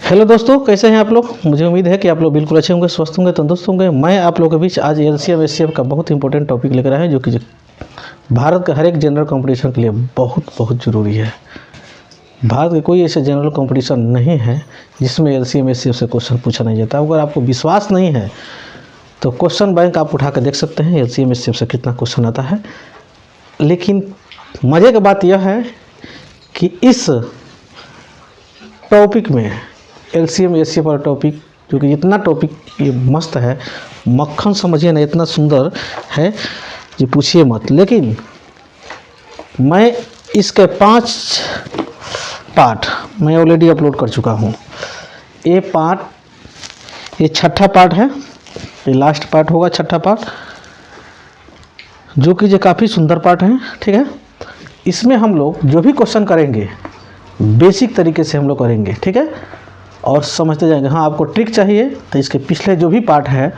Hello दोस्तों, कैसे हैं आप लोग। मुझे उम्मीद है कि आप लोग बिल्कुल अच्छे होंगे, स्वस्थ होंगे, तंदुरुस्त होंगे। मैं आप लोगों के बीच आज एलसीएम एचसीएफ का बहुत इंपॉर्टेंट टॉपिक लेकर आया है, जो कि भारत के हर एक जनरल कंपटीशन के लिए बहुत बहुत ज़रूरी है। भारत के कोई ऐसे जनरल कंपटीशन नहीं है जिसमें एलसीएम एचसीएफ से क्वेश्चन पूछा नहीं जाता। अगर आपको विश्वास नहीं है तो क्वेश्चन बैंक आप उठा कर देख सकते हैं एलसीएम एचसीएफ से कितना क्वेश्चन आता है। लेकिन मज़े की बात यह है कि इस टॉपिक में एलसीएम एचसीएफ वाला टॉपिक, जो कि इतना टॉपिक ये मस्त है, मक्खन समझिए ना, इतना सुंदर है कि पूछिए मत। लेकिन मैं इसके 5 पार्ट मैं ऑलरेडी अपलोड कर चुका हूँ। ये छठा पार्ट है, ये लास्ट पार्ट होगा, छठा पार्ट, जो कि ये काफ़ी सुंदर पार्ट है। ठीक है, इसमें हम लोग जो भी क्वेश्चन करेंगे बेसिक तरीके से हम लोग करेंगे। ठीक है, और समझते जाएंगे। हाँ, आपको ट्रिक चाहिए तो इसके पिछले जो भी पार्ट है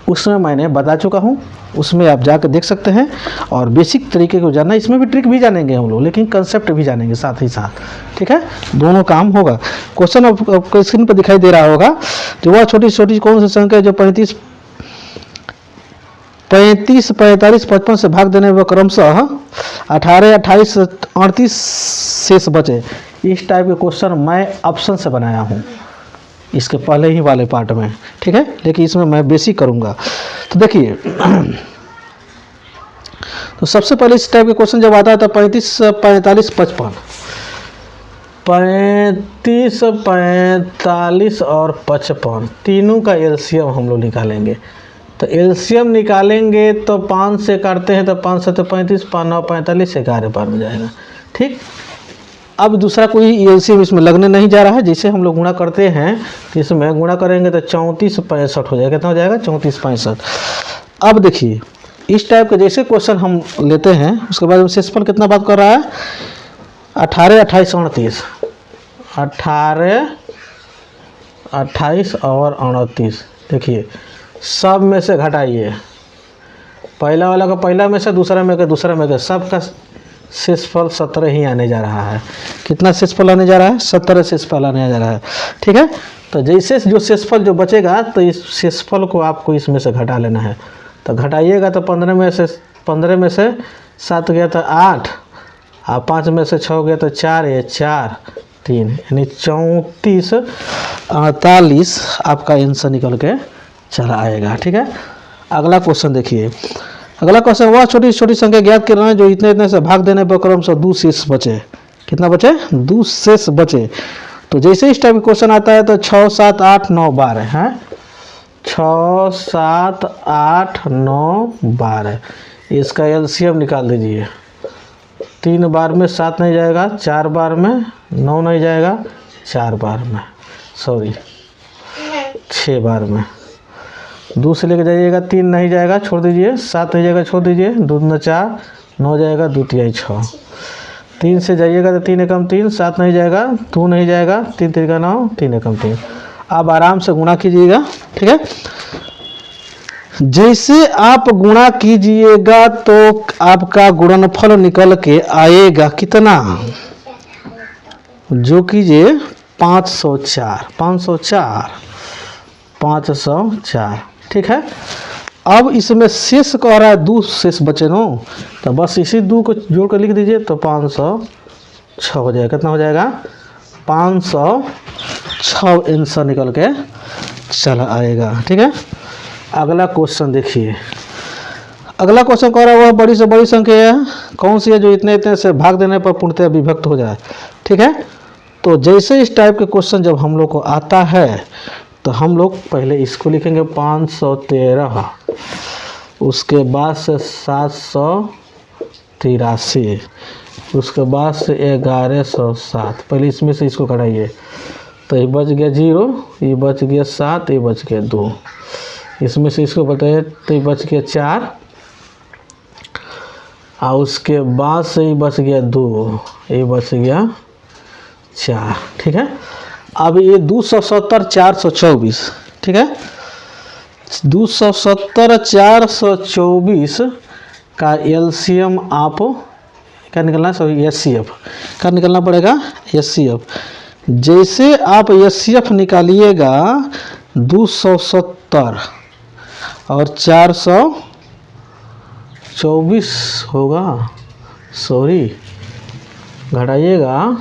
उसमें मैंने बता चुका हूँ, उसमें आप जाकर देख सकते हैं। और बेसिक तरीके को जानना, इसमें भी ट्रिक भी जानेंगे हम लोग, लेकिन कंसेप्ट भी जानेंगे साथ ही साथ। ठीक है, दोनों काम होगा। क्वेश्चन आपको स्क्रीन पर दिखाई दे रहा होगा, जो वह छोटी छोटी कौन सी संख्या जो 35, 45, 55 से भाग देने में क्रमशः 18, 28, 38 शेष बचे। इस टाइप के क्वेश्चन मैं ऑप्शन से बनाया हूँ इसके पहले ही वाले पार्ट में। ठीक है, लेकिन इसमें मैं बेसिक करूँगा। तो देखिए, तो सबसे पहले इस टाइप के क्वेश्चन जब आता है तो 35, 45, 55, 35, 45 और 55 तीनों का एलसीएम हम लोग निकालेंगे। तो एलसीएम निकालेंगे तो 5 से काटते हैं तो 5 से तो 35, 5 9 45, 11 बार में जाएगा। ठीक, अब दूसरा कोई एलसीएम इसमें लगने नहीं जा रहा है। जैसे हम लोग गुणा करते हैं तो इसमें गुणा करेंगे तो 34, 65 हो जाएगा। कितना हो जाएगा? 34, 65। अब देखिए, इस टाइप के जैसे क्वेश्चन हम लेते हैं उसके बाद शेषफल कितना बात कर रहा है? 18, 28, 38, 18, 28 और 38। देखिए, सब में से घटाइए, पहला वाला का पहला में से, दूसरा में का दूसरा में का, सब का शेषफल 17 ही आने जा रहा है। कितना शेषफल आने जा रहा है? 17 शेषफल आने जा रहा है। ठीक है, तो जैसे जो शेषफल जो बचेगा तो इस शेषफल को आपको इसमें से घटा लेना है। तो घटाइएगा तो 15 में से 7 गया तो 8, और 5 में से 6 गया तो 4, ये 4, 3, यानी 34, 48 आपका आंसर निकल के चला आएगा। ठीक है, अगला क्वेश्चन देखिए। अगला क्वेश्चन, वह छोटी छोटी संख्या ज्ञात करना है जो इतने इतने से भाग देने पर क्रमशः 2 शेष बचे। कितना बचे? 2 शेष बचे। तो जैसे इस टाइप का क्वेश्चन आता है तो 6, 7, 8, 9, 12 है। 6, 7, 8, 9, 12, इसका एलसीएम निकाल दीजिए। 3 बार में 7 नहीं जाएगा, 4 बार में 9 नहीं जाएगा, 4 बार में, सॉरी 6 बार में। 2 से लेके जाइएगा, 3 नहीं जाएगा, छोड़ दीजिए। 7 नहीं जाएगा, छोड़ दीजिए। 2 दूना 4, 9 जाएगा, 2 तिहाई 6। 3 से जाइएगा तो 3 एकम 3, 7 नहीं जाएगा, 2 नहीं जाएगा, 3 तिरिका 9, 3 एकम 3। अब आराम से गुणा कीजिएगा। ठीक है, जैसे आप गुणा कीजिएगा तो आपका गुणनफल निकल के आएगा कितना? जो कीजिए 504, 504, 504। ठीक है, अब इसमें शेष कह रहा है 2 शेष बचे नो, तो बस इसी 2 को जोड़ कर लिख दीजिए तो 506 हो जाएगा। कितना हो जाएगा? 506 आंसर निकल के चला आएगा। ठीक है, अगला क्वेश्चन देखिए। अगला क्वेश्चन कह रहा है वह बड़ी से बड़ी संख्या है कौन सी है जो इतने इतने से भाग देने पर पूर्णतः विभक्त हो जाए। ठीक है, तो जैसे इस टाइप के क्वेश्चन जब हम लोग को आता है तो हम लोग पहले इसको लिखेंगे 513, उसके बाद से 783, उसके बाद से 1107। पहले इसमें से इसको घटाइए तो ये बच गया 0, ये बच गया 7, ये बच गया 2। इसमें से इसको बताइए तो ये बच गया 4, और उसके बाद से ये बच गया 2, ये बच गया 4। ठीक है, अब ये 270, 424। ठीक है, 270, 424 का एलसीएम आप क्या निकलना है? सॉरी, एचसीएफ का निकलना पड़ेगा। एचसीएफ जैसे आप एचसीएफ निकालिएगा 270 और 424 होगा, सॉरी घटाइएगा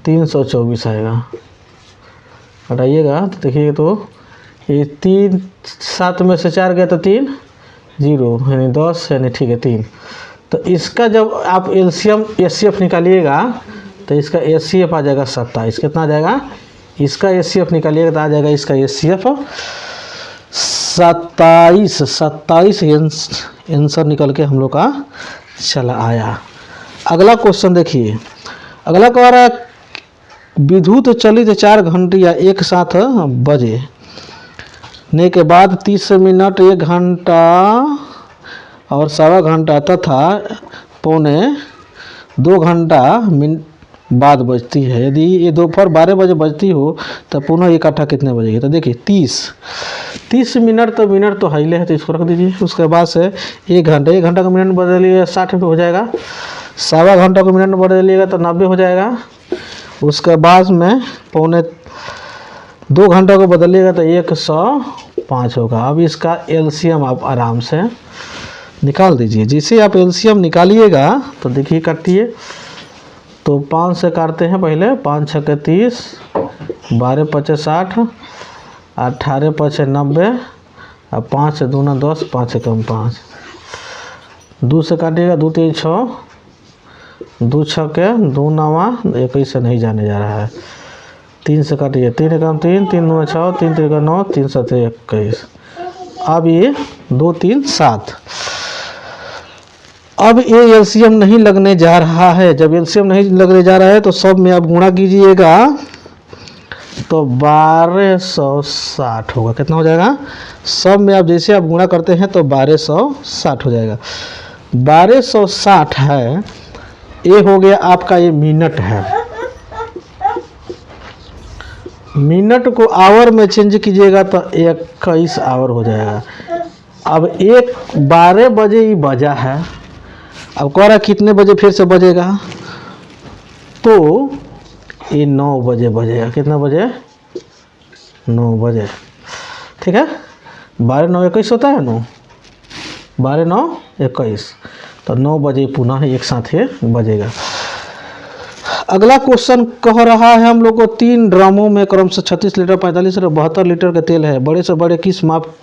324 आएगा, घटाइएगा तो देखिए, तो ये 3 7 में से 4 गया तो 3 0 यानी 10 यानी ठीक है 3। तो इसका जब आप एलसीएम एचसीएफ निकालिएगा तो इसका एचसीएफ आ जाएगा 27। कितना आ जाएगा? इसका एचसीएफ निकालिएगा तो आ जाएगा इसका एचसीएफ 27 आंसर निकल के हम लोग का चला आया। अगला क्वेश्चन देखिए, अगला कह रहा है विद्युत चलित 4 घंटियाँ एक साथ बजे ने के बाद 30 मिनट 1 घंटा और 1.25 घंटा तथा पौने 2 घंटा बाद बजती है। यदि ये दोपहर 12 बजे बजती हो तो पुनः इकट्ठा कितने बजेगी? तो देखिए 30 मिनट, तो मिनट तो हाईले है तो इसको रख दीजिए। उसके बाद से 1 घंटा का मिनट बदलिएगा 60 हो जाएगा, 1.25 घंटा को मिनट बदलिएगा तो 90 हो जाएगा। उसके बाद में पौने 2 घंटा को बदलिएगा तो 105 होगा। अब इसका एलसीएम आप आराम से निकाल दीजिए। जैसे आप एलसीएम निकालिएगा तो देखिए काटिए, तो 5 से काटते हैं पहले, 5 छक्के 30, 12 पचे 60, 18 पचे 90, और 5 से 2 ना 10, 5 से कम 5, 2 से काटिएगा 2 3 6, 2 छक्के 2 9, 21 से नहीं जाने जा रहा है। 3 से काटिए, 3 कम 3, 3 9 6, 3 3 9, 3 7 21। अब ये 2 3 7। अब ये एलसीएम नहीं लगने जा रहा है। जब एलसीएम नहीं लगने जा रहा है तो सब में आप गुणा कीजिएगा तो 1260 होगा। कितना हो जाएगा? सब में आप जैसे आप गुणा करते हैं तो 1260 हो जाएगा। 1260 है, ये हो गया आपका, ये मिनट है। मिनट को आवर में चेंज कीजिएगा तो 21 आवर हो जाएगा। अब 12 बजे ही बजा है, अब कह रहा कितने बजे फिर से बजेगा? तो ये 9 बजे बजेगा। कितना बजे? 9 बजे, ठीक है। 12 9 21 होता है, 9 12 9 21, तो 9 बजे पुनः एक साथ ही बजेगा। अगला क्वेश्चन कह रहा है हम लोग को 3 ड्रमों में क्रमशः 36 लीटर 45 लीटर 72 लीटर का तेल है। बड़े से बड़े किस माप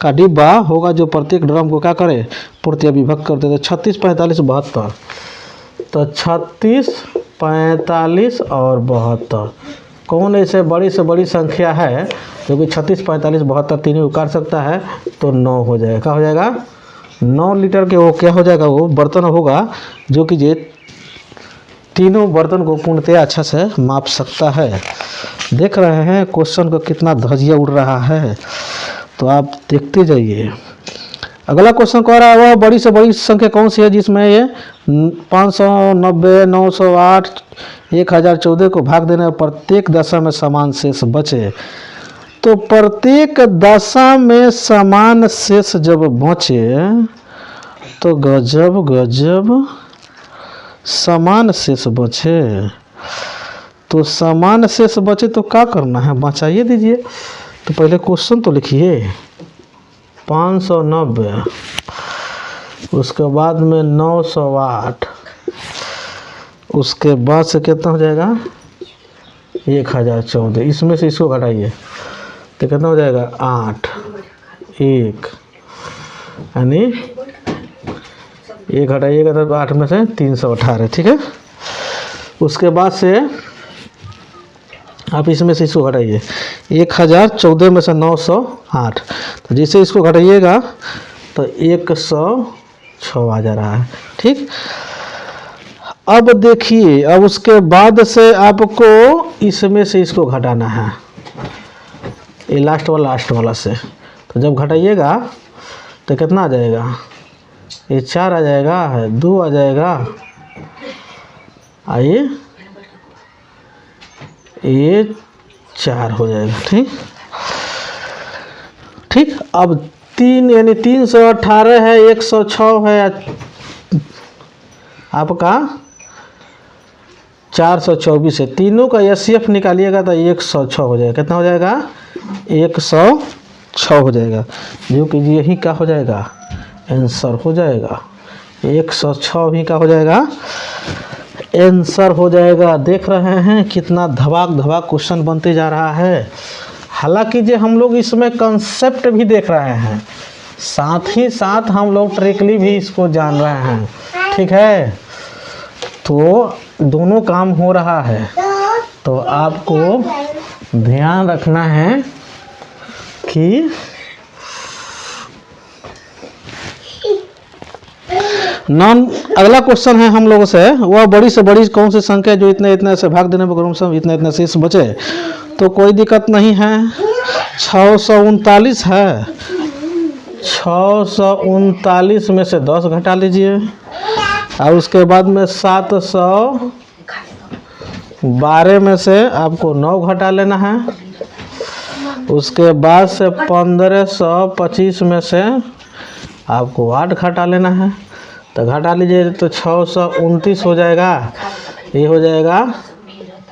का डिब्बा होगा जो प्रत्येक ड्रम को क्या करे? पूर्तिया विभक्त करते। तो 36 45 72, तो 36 45 और 72 कौन ऐसे बड़ी से बड़ी संख्या है जो कि 36 45 72 तीनों को काट सकता है? तो 9 हो जाएगा। क्या हो जाएगा? 9 लीटर के वो क्या हो जाएगा? वो बर्तन होगा जो कि ये तीनों बर्तन को पूर्णतया अच्छा से माप सकता है। देख रहे हैं क्वेश्चन को कितना धजिया उड़ रहा है, तो आप देखते जाइए। अगला क्वेश्चन कह रहा है वह बड़ी से बड़ी संख्या कौन सी है जिसमें ये 590 908 1014 को भाग देने पर प्रत्येक दशा में समान शेष बचे। तो प्रत्येक दशा में समान शेष जब बचे तो गजब गजब समान शेष बचे। तो समान शेष बचे तो क्या करना है? बचाइए दीजिए। तो पहले क्वेश्चन तो लिखिए 590, उसके बाद में 908, उसके बाद से कितना हो जाएगा? 1014। इसमें से इसको घटाइए तो कितना हो जाएगा? 8 1, यानी 1 घटाइएगा तो 8 में से 318, ठीक है। उसके बाद से आप इसमें से इसको घटाइए, 1014 में से 908, तो जैसे इसको घटाइएगा तो 106 आ जा रहा है, ठीक। अब देखिए, अब उसके बाद से आपको इसमें से इसको घटाना है, ये लास्ट वाला से। तो जब घटाइएगा तो कितना आ जाएगा? ये 4 आ जाएगा, 2 आ जाएगा, आइए ये 4 हो जाएगा, ठीक ठीक। अब 3 यानी 318 है, 106 है आपका 424 है। तीनों का एचसीएफ निकालिएगा तो 106 हो जाएगा। कितना हो जाएगा? 106 हो जाएगा, जो कि यही क्या हो जाएगा? आंसर हो जाएगा। 106 भी क्या हो जाएगा? आंसर हो जाएगा। देख रहे हैं कितना धबाक धबाक क्वेश्चन बनते जा रहा है। हालांकि जो हम लोग इसमें कंसेप्ट भी देख रहे हैं, साथ ही साथ हम लोग ट्रिकली भी इसको जान रहे हैं। ठीक है, तो दोनों काम हो रहा है। तो आपको ध्यान रखना है कि अगला क्वेश्चन है हम लोगों से, वह बड़ी से बड़ी कौन सी संख्या जो इतने इतने से भाग देने पर क्रमशः इतने इतने शेष बचे। तो कोई दिक्कत नहीं है, 639 है। 639 में से 10 घटा लीजिए, और उसके बाद में 712 में से आपको 9 घटा लेना है। उसके बाद से 1525 में से आपको 8 घटा लेना है। तो घटा लीजिए तो 629 हो जाएगा। ये हो जाएगा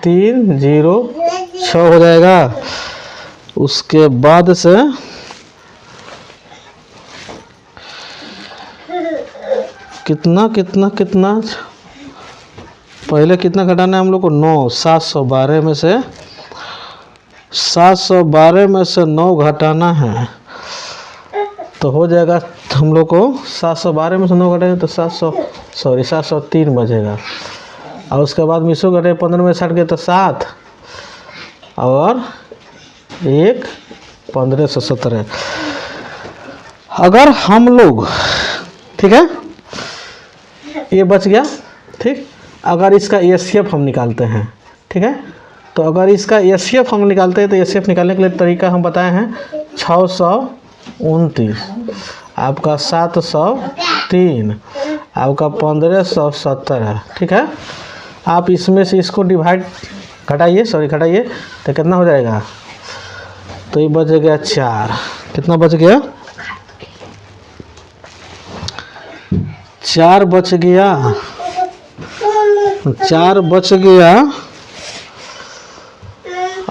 306 हो जाएगा। उसके बाद से कितना कितना कितना पहले कितना घटाना है हम लोग को? 9। 712 में से 9 घटाना है, तो हो जाएगा हम लोग को 712 में से 9 घटाएंगे तो 703 बचेगा। और उसके बाद मिसो घटे 15 में 60 गए तो 7 और 1 1517। अगर हम लोग, ठीक है, ये बच गया। ठीक, अगर इसका एचसीएफ हम निकालते हैं, ठीक है, तो अगर इसका एचसीएफ हम निकालते हैं तो एचसीएफ निकालने के लिए तरीका हम बताए हैं। 629 आपका 703 आपका 1517 है। ठीक है, आप इसमें से इसको डिवाइड घटाइए तो कितना हो जाएगा? तो ये बच गया 4। कितना बच गया? 4 बच गया। 4 बच गया।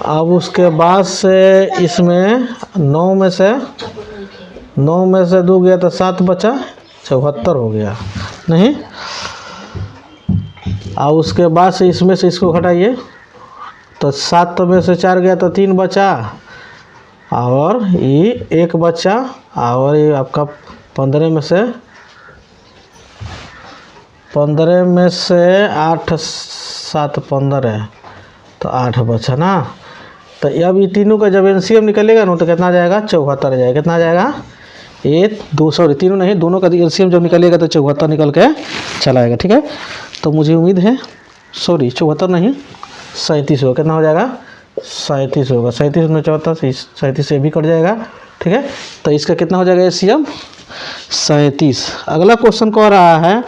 अब उसके बाद से इसमें 9 में से 2 गया तो 7 बचा, 74 हो गया नहीं। और उसके बाद से इसमें से इसको घटाइए तो 7 में से 4 गया तो 3 बचा, और ये 1 बचा, और ये आपका 15 में से 8 7 15 तो 8 बचा ना। तो अब ये तीनों का जब एलसीएम निकलेगा ना तो कितना आ जाएगा? 74 आ जाएगा। कितना आ जाएगा? तीनों नहीं, दोनों का एलसीएम जब निकलेगा तो 74 निकल के चला आएगा। ठीक है, तो मुझे उम्मीद है, 74 नहीं 37 होगा। कितना हो जाएगा? 37 होगा। 37 में 74 37 से भी कट जाएगा। ठीक है, तो इसका कितना हो जाएगा एलसीएम? 37। अगला क्वेश्चन कह रहा है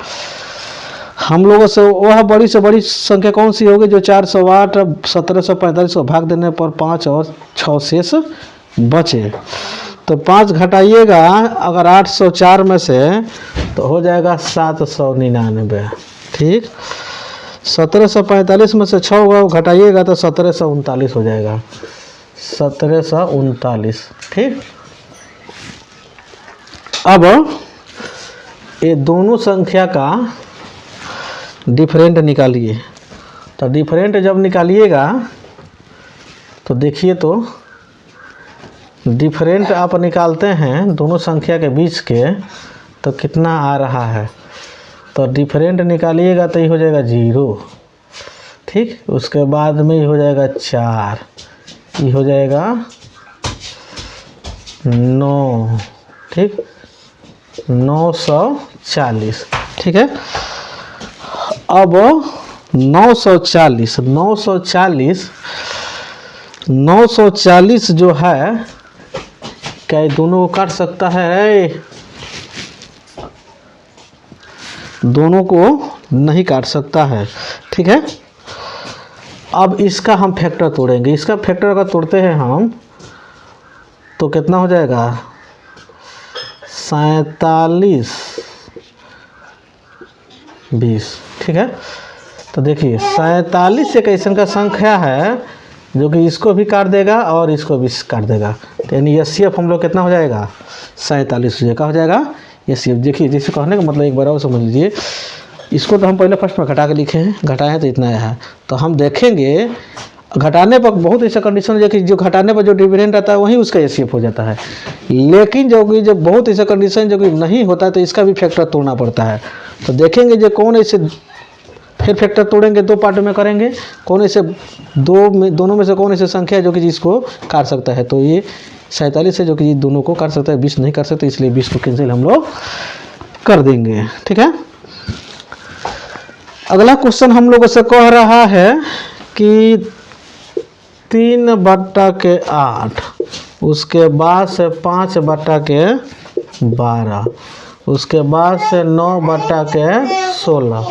हम लोगों से, वह बड़ी से बड़ी संख्या कौन सी होगी जो 408 1745 को भाग देने पर 5 और 6 शेष बचे। तो 5 घटाइएगा अगर 804 में से तो हो जाएगा 799। ठीक, 1745 में से 6 घटाइएगा तो 1739 हो जाएगा। 1739। ठीक, अब ये दोनों संख्या का डिफरेंट निकालिए। तो डिफरेंट जब निकालिएगा तो देखिए, तो डिफरेंट आप निकालते हैं दोनों संख्या के बीच के तो कितना आ रहा है। तो डिफरेंट निकालिएगा तो ये हो जाएगा 0। ठीक, उसके बाद में ये हो जाएगा 4, ये हो जाएगा 9। ठीक, 940। ठीक है, अब 940 जो है, क्या ये दोनों को काट सकता है? दोनों को नहीं काट सकता है। ठीक है, अब इसका हम फैक्टर तोड़ेंगे। इसका फैक्टर अगर तोड़ते हैं हम तो कितना हो जाएगा? 47 20। ठीक है, तो देखिए 47 एक ऐसा का संख्या है जो कि इसको भी काट देगा और इसको भी काट देगा, तो यानी HCF हम लोग कितना हो जाएगा 47 हो जाएगा, हो जाएगा HCF। देखिए जैसे कहने का मतलब एक बार और समझ लीजिए, इसको तो हम पहले फर्स्ट में घटा के लिखे हैं, घटाए हैं तो इतना आया है। तो हम देखेंगे घटाने पर बहुत ऐसा कंडीशन है कि जो घटाने पर जो डिविडेंड आता है वही उसका HCF हो जाता है, लेकिन जो कि जब बहुत ऐसा कंडीशन जो कि नहीं होता है तो इसका भी फैक्टर तोड़ना पड़ता है। तो देखेंगे जो कौन ऐसे फिर फैक्टर तोड़ेंगे, दो पार्ट में करेंगे, कौन ऐसे दोनों में से कौन ऐसे संख्या है जो कि जिसको काट सकता है। तो ये 47 है जो कि दोनों को काट सकता है, 20 नहीं कर सकते, इसलिए 20 को कैंसिल हम लोग कर देंगे। ठीक है, अगला क्वेश्चन हम लोगों से कह रहा है कि 3/8, उसके बाद से 5/12, उसके बाद से 9/16।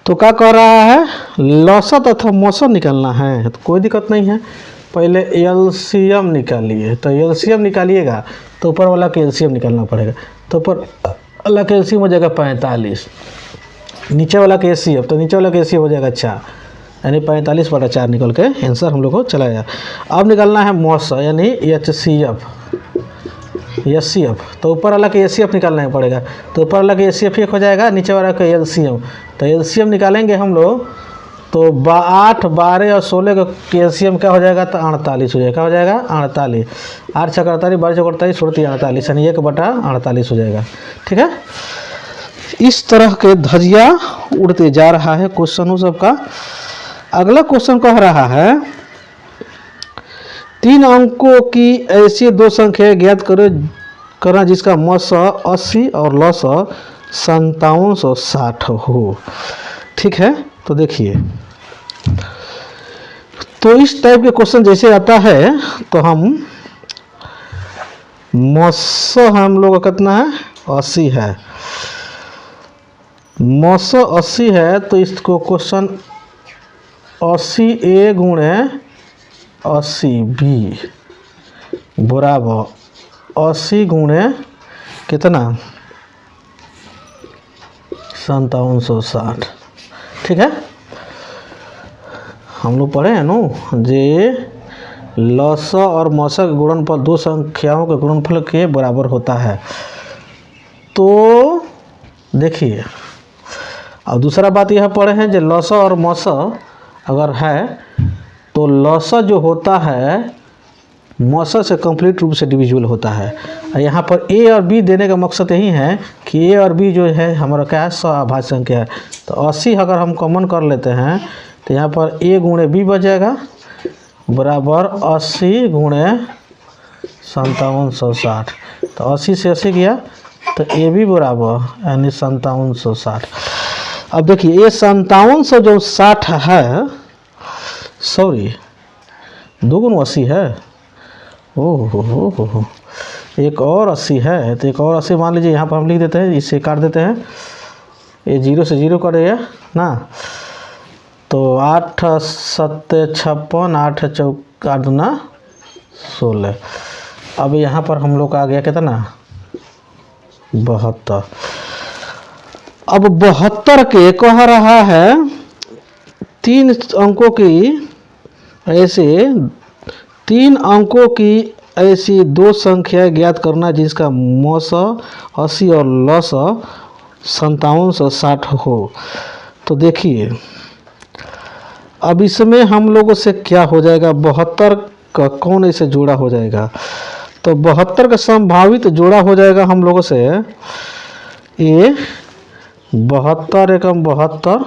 तो क्या कह रहा है, लौसत अथवा मौसम निकालना है। तो कोई दिक्कत नहीं है, पहले एलसीएम निकालिए। तो एलसीएम निकालिएगा तो ऊपर वाला के एलसीएम निकालना पड़ेगा। तो ऊपर वाला के एलसीएम हो जाएगा 45, नीचे वाला के HCF, तो नीचे वाला के HCF हो जाएगा 4, यानी 45/4 निकल के आंसर हम लोग को चला गया। अब निकालना है मौसम यानी HCF, तो ऊपर वाला के HCF निकालना पड़ेगा। तो ऊपर वाला के HCF 1 हो जाएगा, नीचे वाला का LCM। तो LCM निकालेंगे हम लोग तो 8, 12 और 16 का LCM क्या हो जाएगा, तो 48 हो जाएगा। क्या हो जाएगा 48, 8 × 48, 12 × 48, 48, यानी 1/48 हो जाएगा। ठीक है, इस तरह के धजिया उड़ते जा रहा है क्वेश्चनों सबका। अगला क्वेश्चन कह रहा है 3 अंकों की ऐसी दो संख्या ज्ञात करना जिसका मस 80 और लस 5760 हो। ठीक है, तो देखिए, तो इस टाइप के क्वेश्चन जैसे आता है तो हम मस हम लोग का कितना है 80 है, मस 80 है, तो इसको क्वेश्चन 80A × 80B बराबर 80 × कितना 5760। ठीक है, हम लोग पढ़े हैं नो जे लस और मस का गुणनफल दो संख्याओं के गुणनफल के बराबर होता है। तो देखिए, और दूसरा बात यह पढ़े हैं जो लस और मस अगर है तो लस जो होता है मस से कंप्लीट रूप से डिविजिबल होता है। यहाँ पर A और B देने का मकसद यही है कि A और B जो है हमारा क्या है अभाज्य संख्या है। तो 80 अगर हम कॉमन कर लेते हैं तो यहाँ पर A × B बच जाएगा बराबर 80 × 5760। तो 80 से 80 गया तो AB बराबर यानी 5760। अब देखिए ये 5760 है, सॉरी 2 × 80 है, ओहो एक और 80 है, तो एक और 80 मान लीजिए यहाँ पर हम लिख देते हैं, इसे काट देते हैं, ये 0 से 0 करेगा ना, तो 8 × 7 = 56, 8 × 4 = 2 = 16। अब यहाँ पर हम लोग का आ गया कितना 72। अब 72 के कह रहा है 3 अंकों की ऐसी दो संख्या ज्ञात करना जिसका मस 80 और लस 5760 हो। तो देखिए, अब इसमें हम लोगों से क्या हो जाएगा, 72 का कौन ऐसे जोड़ा हो जाएगा, तो 72 का संभावित जोड़ा हो जाएगा हम लोगों से ये 72 एकम 72,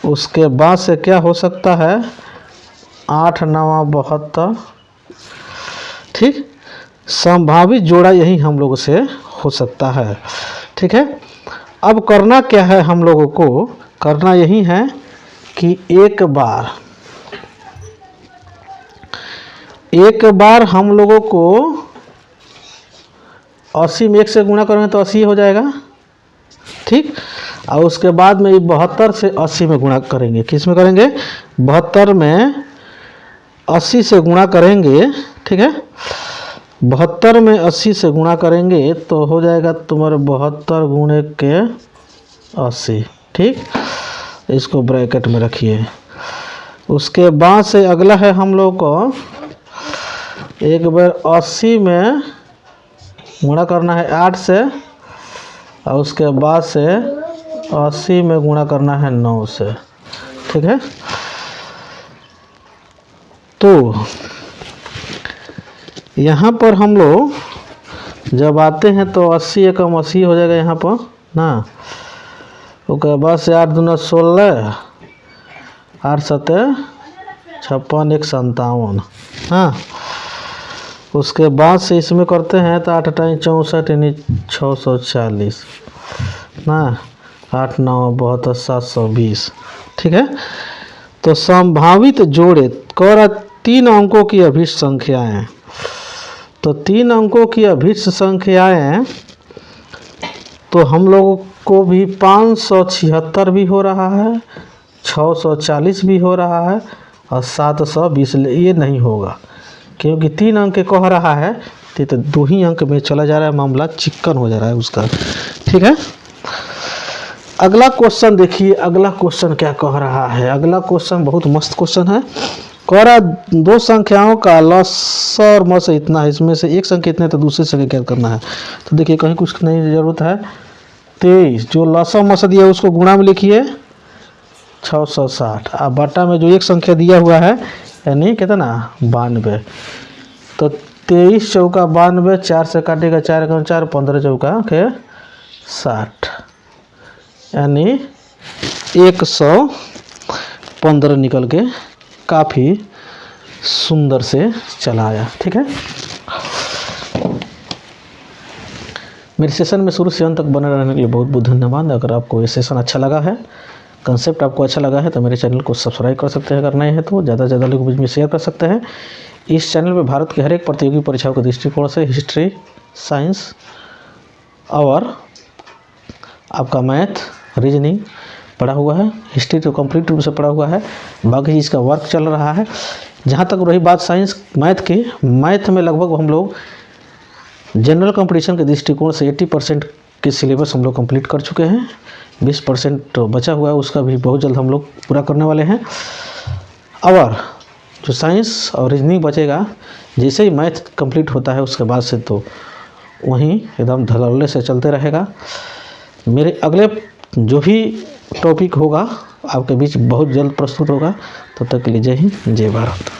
उसके बाद से क्या हो सकता है 8 × 9 = 72। ठीक, संभावित जोड़ा यही हम लोगों से हो सकता है। ठीक है, अब करना क्या है, हम लोगों को करना यही है कि एक बार हम लोगों को 80 में 1 से गुणा करेंगे तो 80 हो जाएगा। ठीक, और उसके बाद में 72 से 80 में गुणा करेंगे, किस में करेंगे 72 में 80 से गुणा करेंगे। ठीक है, 72 में 80 से गुणा करेंगे तो हो जाएगा तुम्हारे 72 गुणे के 80। ठीक, इसको ब्रैकेट में रखिए। उसके बाद से अगला है हम लोग को एक बार 80 में गुणा करना है 8 से, और उसके बाद से 80 में गुणा करना है 9 से। ठीक है, तो यहाँ पर हम लोग जब आते हैं तो 80 एकम 80 हो जाएगा यहाँ पर ना। उसके बाद से 8 दूना 16, 8 सते 56, 1 57। हाँ, उसके बाद से इसमें करते हैं तो 8 टाइम 64 यानी 640 ना, 8 9 72 720। ठीक है, तो संभावित जोड़े कर 3 अंकों की अभिष्ट संख्याएं। तो 3 अंकों की अभिष्ट संख्याएं तो हम लोगों को भी 576 भी हो रहा है, 640 भी हो रहा है और 720। ये नहीं होगा क्योंकि 3 अंक कह रहा है तो 2 ही अंक में चला जा रहा है, मामला चिकन हो जा रहा है उसका। ठीक है, अगला क्वेश्चन देखिए, अगला क्वेश्चन क्या कह रहा है। अगला क्वेश्चन बहुत मस्त क्वेश्चन है। कह रहा 2 संख्याओं का लस और मस इतना है, इसमें से एक संख्या इतना है तो दूसरी संख्या क्या करना है। तो देखिए कहीं कुछ नहीं ज़रूरत है। 23 जो लस और मस दिया है उसको गुणा में लिखिए 660, अब बटा में जो एक संख्या दिया हुआ है यानी कितना 92। तो 23 चौका 92, 4 से काटेगा 4 एकम 4, 15 चौका के 60 यानी 115 निकल के काफ़ी सुंदर से चला आया। ठीक है, मेरे सेशन में शुरू से अंत तक बने रहने के लिए बहुत बहुत धन्यवाद। अगर आपको ये सेशन अच्छा लगा है, कंसेप्ट आपको अच्छा लगा है तो मेरे चैनल को सब्सक्राइब कर सकते हैं। अगर नए हैं तो ज़्यादा से ज़्यादा लोगों के बीच में शेयर कर सकते हैं। इस चैनल में भारत के हर एक प्रतियोगी परीक्षाओं के दृष्टिकोण से हिस्ट्री, साइंस और आपका मैथ, रीजनिंग पढ़ा हुआ है। हिस्ट्री तो कंप्लीट रूप से पढ़ा हुआ है, बाकी चीज़ का वर्क चल रहा है। जहाँ तक रही बात साइंस मैथ की, मैथ में लगभग हम लोग जनरल कंपटीशन के दृष्टिकोण से 80% के सिलेबस हम लोग कंप्लीट कर चुके हैं। 20% बचा हुआ है, उसका भी बहुत जल्द हम लोग पूरा करने वाले हैं। और जो साइंस और रीजनिंग बचेगा, जैसे ही मैथ कंप्लीट होता है उसके बाद से तो वहीं एकदम धड़ल्ले से चलते रहेगा। मेरे अगले जो भी टॉपिक होगा आपके बीच बहुत जल्द प्रस्तुत होगा। तब तक के लिए जय हिंद, जय भारत।